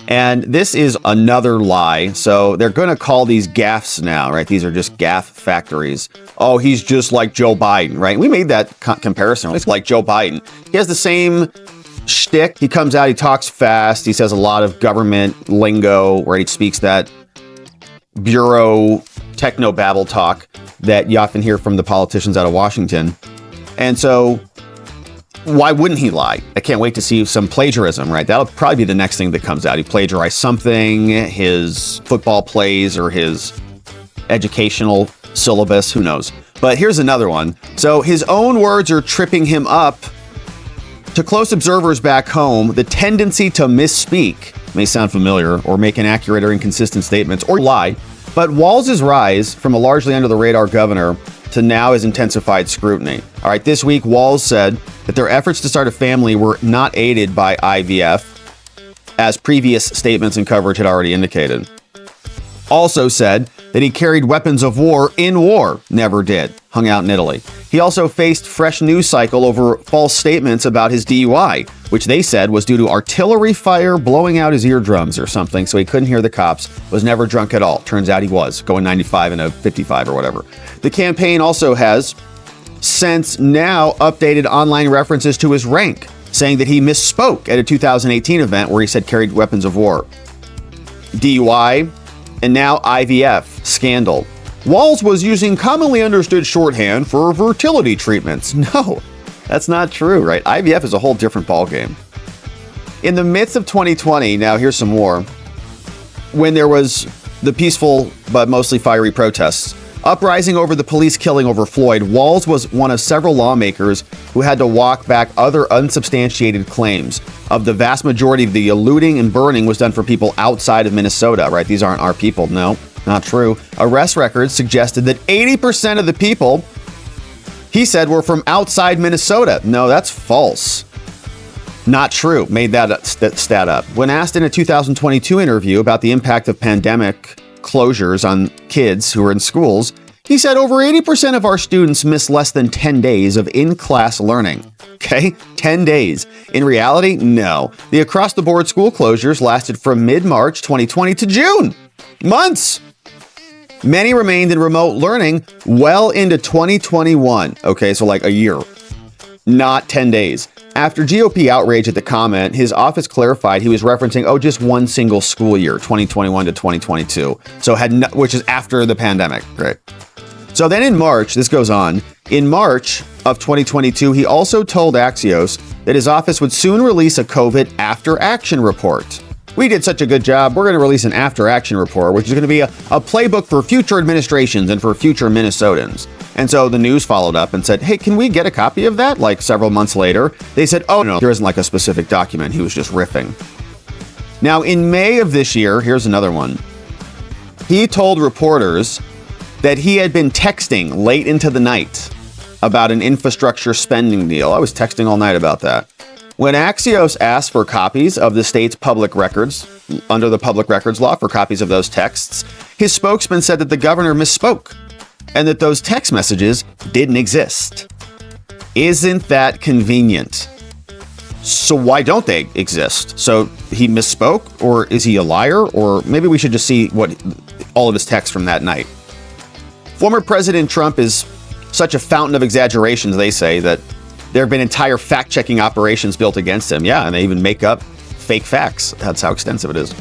And this is another lie. So they're going to call these gaffes now, right? These are just gaffe factories. Oh, he's just like Joe Biden, right? We made that comparison. It's like Joe Biden. He has the same shtick. He comes out, he talks fast. He says a lot of government lingo where he speaks that bureau techno babble talk that you often hear from the politicians out of Washington. And so why wouldn't he lie? I can't wait to see some plagiarism, right? That'll probably be the next thing that comes out. He plagiarized something, his football plays or his educational syllabus, who knows? But here's another one. So his own words are tripping him up. To close observers back home, the tendency to misspeak may sound familiar or make inaccurate or inconsistent statements or lie. But Walz's rise from a largely under the radar governor to now is intensified scrutiny. All right, this week, Walz said that their efforts to start a family were not aided by IVF, as previous statements and coverage had already indicated. Also said that he carried weapons of war in war. Never did. Hung out in Italy. He also faced fresh news cycle over false statements about his DUI, which they said was due to artillery fire blowing out his eardrums or something, so he couldn't hear the cops. Was never drunk at all. Turns out he was, going 95 and a 55 or whatever. The campaign also has since now updated online references to his rank, saying that he misspoke at a 2018 event where he said carried weapons of war. DUI, and now IVF scandal. Walz was using commonly understood shorthand for fertility treatments. No, that's not true, right? IVF is a whole different ballgame. In the midst of 2020, now here's some more, when there was the peaceful but mostly fiery protests, uprising over the police killing over Floyd, Walz was one of several lawmakers who had to walk back other unsubstantiated claims of the vast majority of the looting and burning was done for people outside of Minnesota, right? These aren't our people. No, not true. Arrest records suggested that 80% of the people, he said, were from outside Minnesota. No, that's false. Not true. Made that stat up. When asked in a 2022 interview about the impact of pandemic closures on kids who are in schools, he said over 80% of our students miss less than 10 days of in-class learning. Okay, 10 days. In reality, no. The across-the-board school closures lasted from mid-March 2020 to June. Months. Many remained in remote learning well into 2021. Okay, so like a year. Not 10 days. After GOP outrage at the comment, his office clarified he was referencing, just one single school year, 2021 to 2022. So which is after the pandemic. Great. So then in March, this goes on. In March of 2022, he also told Axios that his office would soon release a COVID after action report. We did such a good job. We're going to release an after action report, which is going to be a playbook for future administrations and for future Minnesotans. And so the news followed up and said, hey, can we get a copy of that? Like several months later, they said, oh, no, there isn't like a specific document. He was just riffing. Now, in May of this year, here's another one. He told reporters that he had been texting late into the night about an infrastructure spending deal. I was texting all night about that. When Axios asked for copies of the state's public records, under the public records law, for copies of those texts, his spokesman said that the governor misspoke and that those text messages didn't exist. Isn't that convenient? So why don't they exist? So he misspoke, or is he a liar? Or maybe we should just see what all of his texts from that night. Former President Trump is such a fountain of exaggerations, they say, that there have been entire fact-checking operations built against him. Yeah, and they even make up fake facts. That's how extensive it is.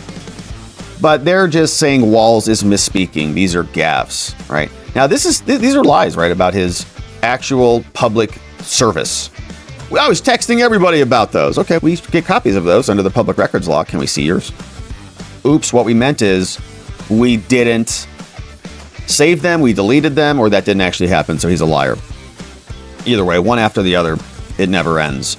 But they're just saying Walz is misspeaking. These are gaffes, right? Now, these are lies, right, about his actual public service. I was texting everybody about those. Okay, we get copies of those under the public records law. Can we see yours? Oops, what we meant is we didn't save them, we deleted them, or that didn't actually happen, so he's a liar. Either way, one after the other, it never ends.